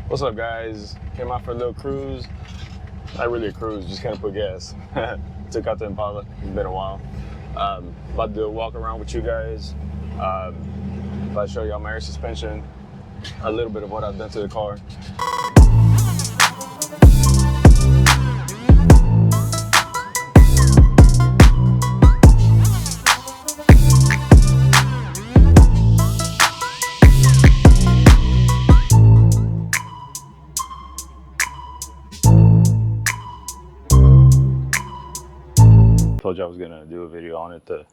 What's up, guys? Came out for a little cruise. Not really a cruise, just kind of put gas. Took out the Impala. It's been a while. About to do a walk around with you guys. About to show y'all my air suspension, a little bit of what I've done to the car. Told you I was gonna do a video on it to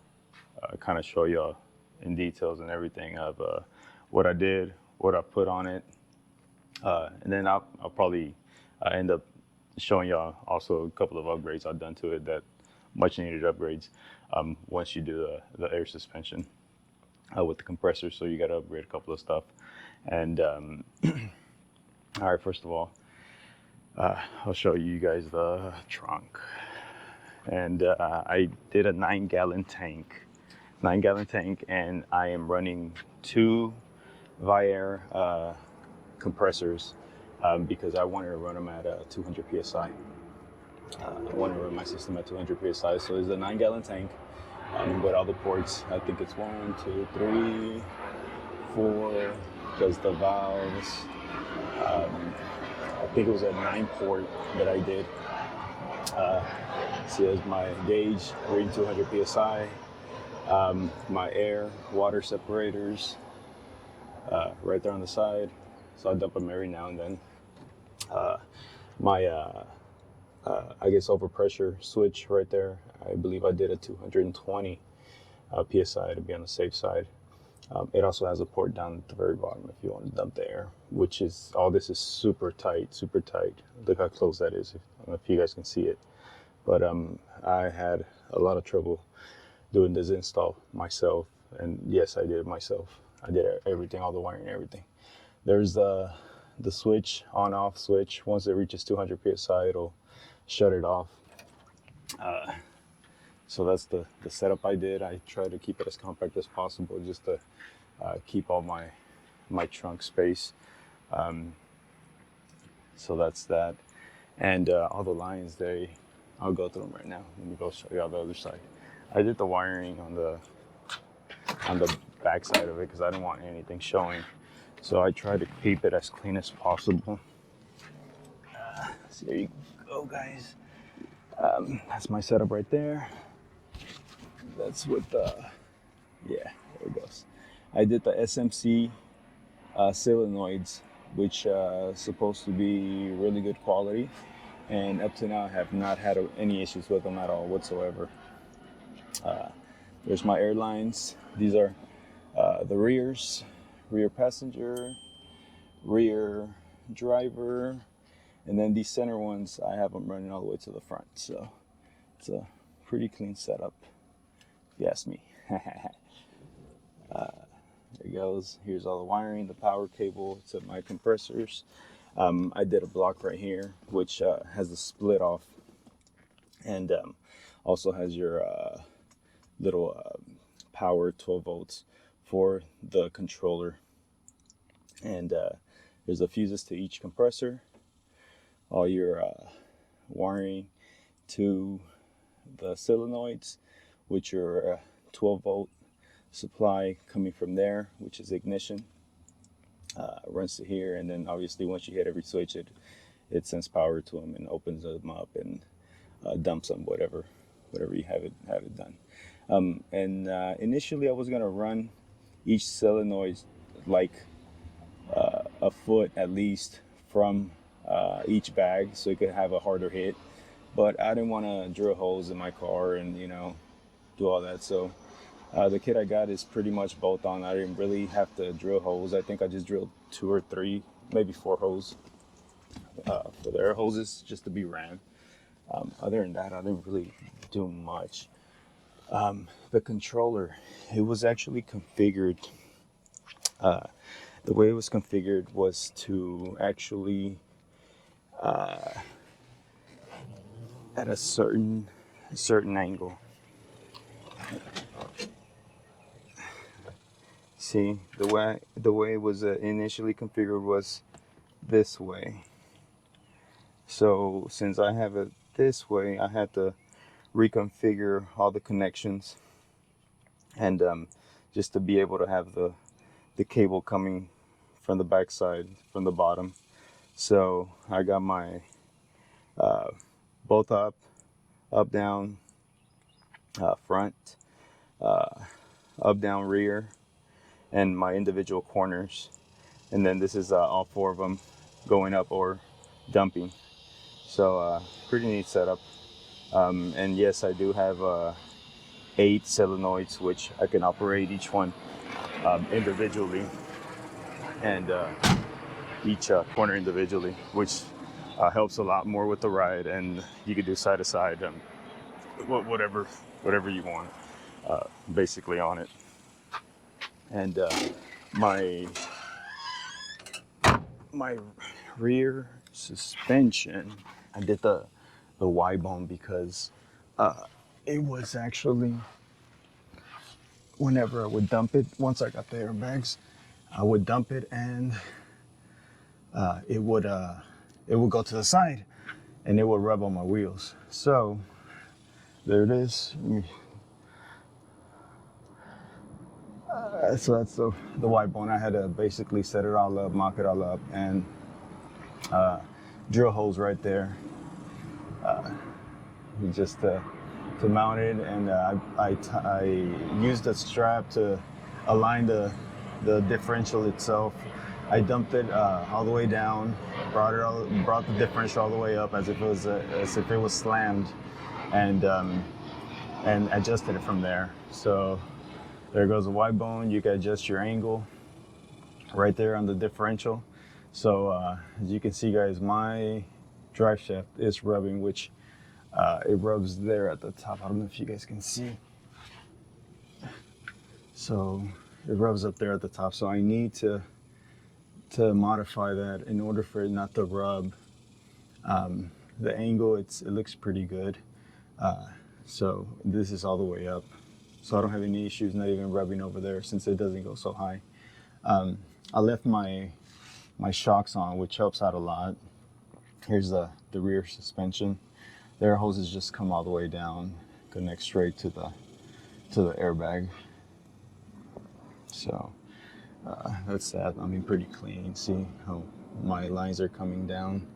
kind of show y'all in details and everything of what I did, what I put on it, and then I'll probably end up showing y'all also a couple of upgrades I've done to it, that much needed upgrades once you do the air suspension with the compressor. So you got to upgrade a couple of stuff. And all right, first of all, I'll show you guys the trunk. And I did a 9-gallon tank, and I am running 2 Viair compressors because I wanted to run them at 200 psi. I want to run my system at 200 psi. So it's a 9-gallon tank with all the ports. I think it's 1, 2, 3, 4, because the valves. I think it was a 9-port that I did. See, there's my gauge reading 200 psi. My air, water separators right there on the side. So I dump them every now and then. My I guess overpressure switch right there. I believe I did a 220 psi to be on the safe side. It also has a port down at the very bottom if you want to dump the air, which is, all this is super tight, super tight. Look how close that is. I don't know if you guys can see it. But I had a lot of trouble doing this install myself. And yes, I did it myself. I did everything, all the wiring, everything. There's the switch, on-off switch. Once it reaches 200 psi, it'll shut it off. So that's the setup I did. I try to keep it as compact as possible just to keep all my trunk space. So that's that. And all the lines, I'll go through them right now. Let me go show you on the other side. I did the wiring on the back side of it because I didn't want anything showing. So I try to keep it as clean as possible. So there you go, guys. That's my setup right there. That's with yeah, there it goes. I did the SMC solenoids, which supposed to be really good quality. And up to now, I have not had any issues with them at all whatsoever. There's my airlines. These are the rear passenger, rear driver, and then these center ones, I have them running all the way to the front. So it's a pretty clean setup, if you ask me. There it goes. Here's all the wiring, the power cable to my compressors. I did a block right here, which has a split off, and also has your little power 12 volts for the controller. And there's the fuses to each compressor, all your wiring to the solenoids, which are 12 volt supply coming from there, which is ignition. Runs to here, and then obviously once you hit every switch, it sends power to them and opens them up and dumps them, whatever you have it done. And initially I was gonna run each solenoid like a foot at least from each bag, so it could have a harder hit. But I didn't want to drill holes in my car and do all that. So the kit I got is pretty much bolt on. I didn't really have to drill holes. I think I just drilled 2 or 3, maybe 4 holes for the air hoses just to be ran. Other than that, I didn't really do much. The controller, it was actually configured. The way it was configured was to actually at a certain angle. See, the way it was initially configured was this way. So since I have it this way, I had to reconfigure all the connections, and just to be able to have the cable coming from the backside, from the bottom. So I got my both up, down, front, up, down, rear, and my individual corners. And then this is all four of them going up or dumping. So pretty neat setup. And yes, I do have 8 solenoids, which I can operate each one individually, and each corner individually, which helps a lot more with the ride. And you could do side to side, whatever you want, basically on it. And my rear suspension, I did the Y bone because it was actually, whenever I would dump it, once I got the airbags, I would dump it, and it would go to the side and it would rub on my wheels. So there it is. So that's the Y bone. I had to basically set it all up, mock it all up, and drill holes right there, just to mount it. And I used a strap to align the differential itself. I dumped it all the way down, brought the differential all the way up as if it was slammed, and adjusted it from there. So there goes the Y bone. You can adjust your angle right there on the differential. So as you can see, guys, my drive shaft is rubbing, which it rubs there at the top. I don't know if you guys can see. So it rubs up there at the top. So I need to modify that in order for it not to rub. The angle, it looks pretty good. So this is all the way up. So I don't have any issues, not even rubbing over there, since it doesn't go so high. I left my shocks on, which helps out a lot. Here's the rear suspension. The air hoses just come all the way down, connect straight to the airbag. So that's that. I mean, pretty clean. See how my lines are coming down.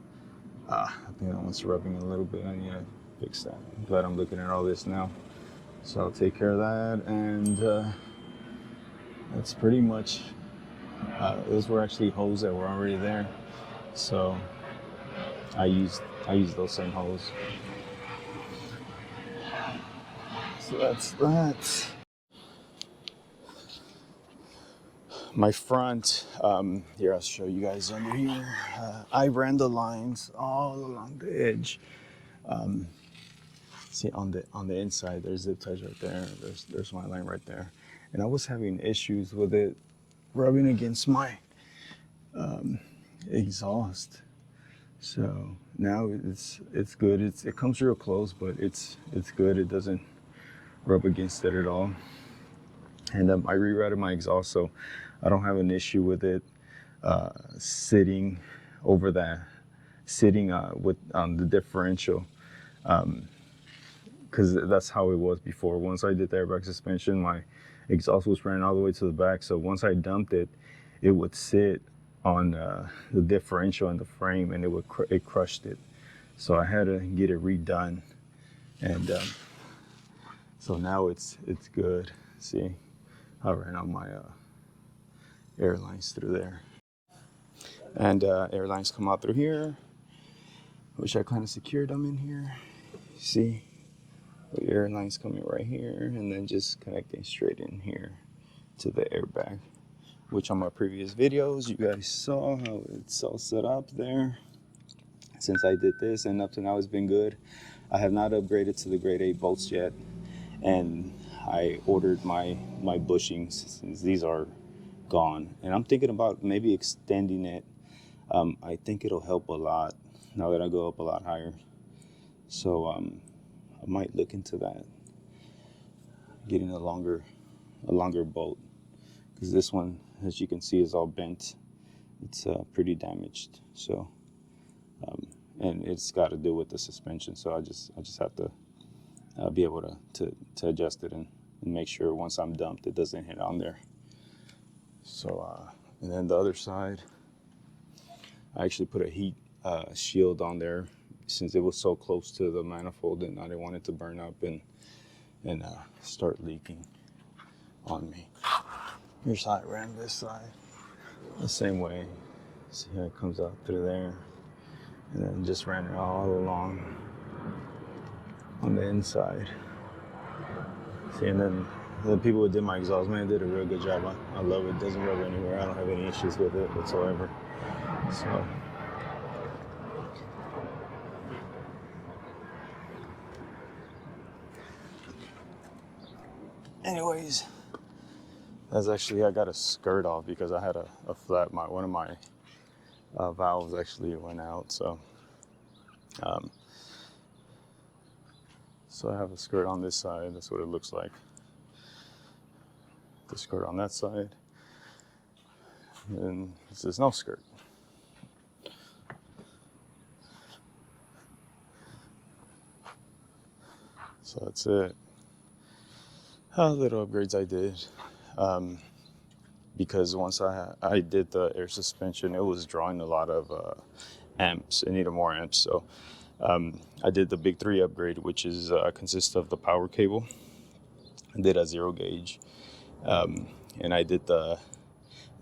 I think that one's rubbing a little bit. I need to fix that. I'm glad I'm looking at all this now. So I'll take care of that, and that's pretty much, those were actually hoses that were already there. So I used those same hoses. So that's that. My front, here, I'll show you guys under here. I ran the lines all along the edge. See, on the inside, there's zip ties right there. There's my line right there. And I was having issues with it rubbing against my exhaust. So now it's good. It comes real close, but it's good. It doesn't rub against it at all. And I rerouted my exhaust, so I don't have an issue with it sitting over that, on the differential. Because that's how it was before. Once I did the airbag suspension, my exhaust was running all the way to the back. So once I dumped it, it would sit on the differential in the frame, and it crushed it. So I had to get it redone, and so now it's good. See, I ran all my airlines through there, and airlines come out through here, which I kind of secured them in here. See. The airline's coming right here, and then just connecting straight in here to the airbag, which on my previous videos you guys saw how it's all set up there. Since I did this, and up to now it's been good. I have not upgraded to the grade 8 bolts yet, and I ordered my bushings since these are gone, and I'm thinking about maybe extending it. I think it'll help a lot now that I go up a lot higher. So I might look into that, getting a longer bolt, because this one, as you can see, is all bent it's pretty damaged. So and it's got to do with the suspension. So I just have to be able to adjust it and make sure once I'm dumped it doesn't hit on there. So and then the other side, I actually put a heat shield on there since it was so close to the manifold, and I didn't want it to burn up and start leaking on me. Here's how I ran this side, the same way. See how it comes out through there, and then just ran it all along on the inside. See, and then the people who did my exhaust, man, did a real good job. I love it. It doesn't rub anywhere. I don't have any issues with it whatsoever. So anyways, that's actually, I got a skirt off because I had a flat, one of my valves actually went out. So so I have a skirt on this side. That's what it looks like. The skirt on that side. And this is no skirt. So that's it. Little upgrades I did. Because once I did the air suspension, it was drawing a lot of amps. It needed more amps. So I did the big 3 upgrade, which is consists of the power cable. I did a 0 gauge. And I did the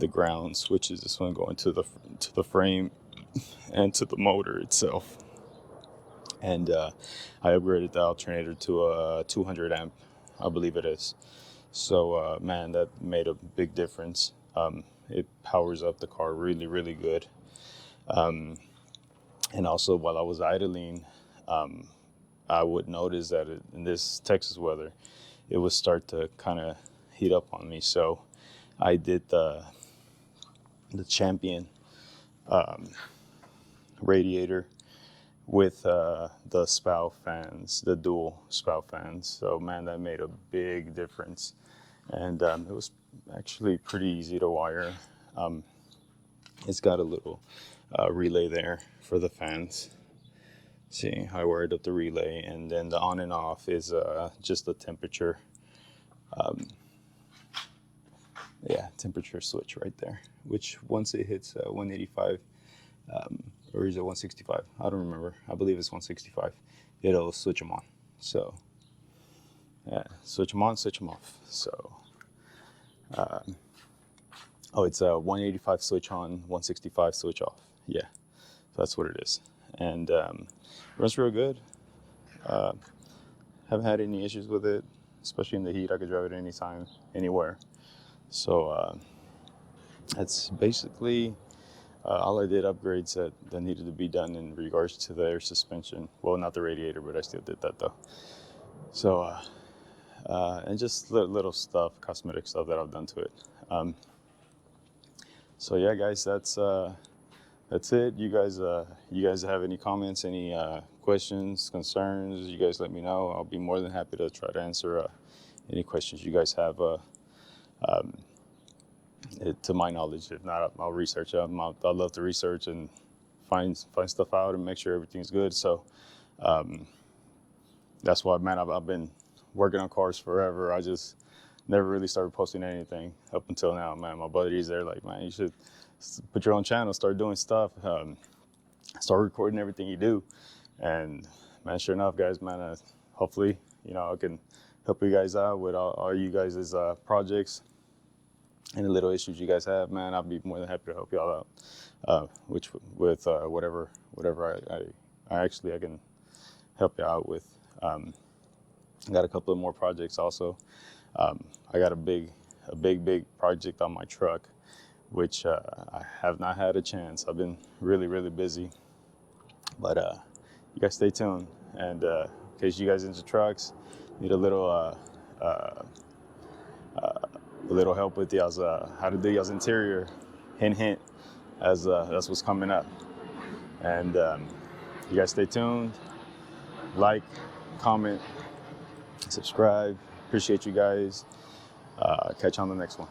grounds, which is this one going to the frame and to the motor itself. And I upgraded the alternator to a 200 amp, I believe it is. So man, that made a big difference. It powers up the car really, really good. And also while I was idling, I would notice that in this Texas weather, it would start to kind of heat up on me. So I did the Champion radiator with the spout fans, the dual spout fans. So man, that made a big difference. And it was actually pretty easy to wire. It's got a little relay there for the fans. See, I wired up the relay, and then the on and off is just the temperature. Temperature switch right there, which once it hits 185, or is it 165? I don't remember. I believe it's 165. It'll switch them on. So, switch them on, switch them off. So, it's a 185 switch on, 165 switch off. Yeah, so that's what it is. And runs real good. Haven't had any issues with it, especially in the heat. I could drive it anytime, anywhere. So that's basically all I did upgrades that needed to be done in regards to the air suspension. Well, not the radiator, but I still did that though. So, and just little stuff, cosmetic stuff that I've done to it. So yeah, guys, that's it. You guys have any comments, any questions, concerns? You guys let me know. I'll be more than happy to try to answer any questions you guys have. To my knowledge, if not, I'll research them. I love to research and find stuff out and make sure everything's good. So that's why, man, I've been working on cars forever. I just never really started posting anything up until now, man. My buddies, they're like, man, you should put your own channel, start doing stuff, start recording everything you do. And man, sure enough, guys, man, hopefully, I can help you guys out with all you guys' projects. Any little issues you guys have, man, I'll be more than happy to help y'all out. With whatever I can help you out with. I got a couple of more projects also. I got a big project on my truck, which I have not had a chance. I've been really, really busy. But you guys stay tuned. And in case you guys into trucks, need a little help with y'all's how to do y'all's interior, hint, as that's what's coming up. And you guys stay tuned, like, comment, subscribe. Appreciate you guys. Catch you on the next one.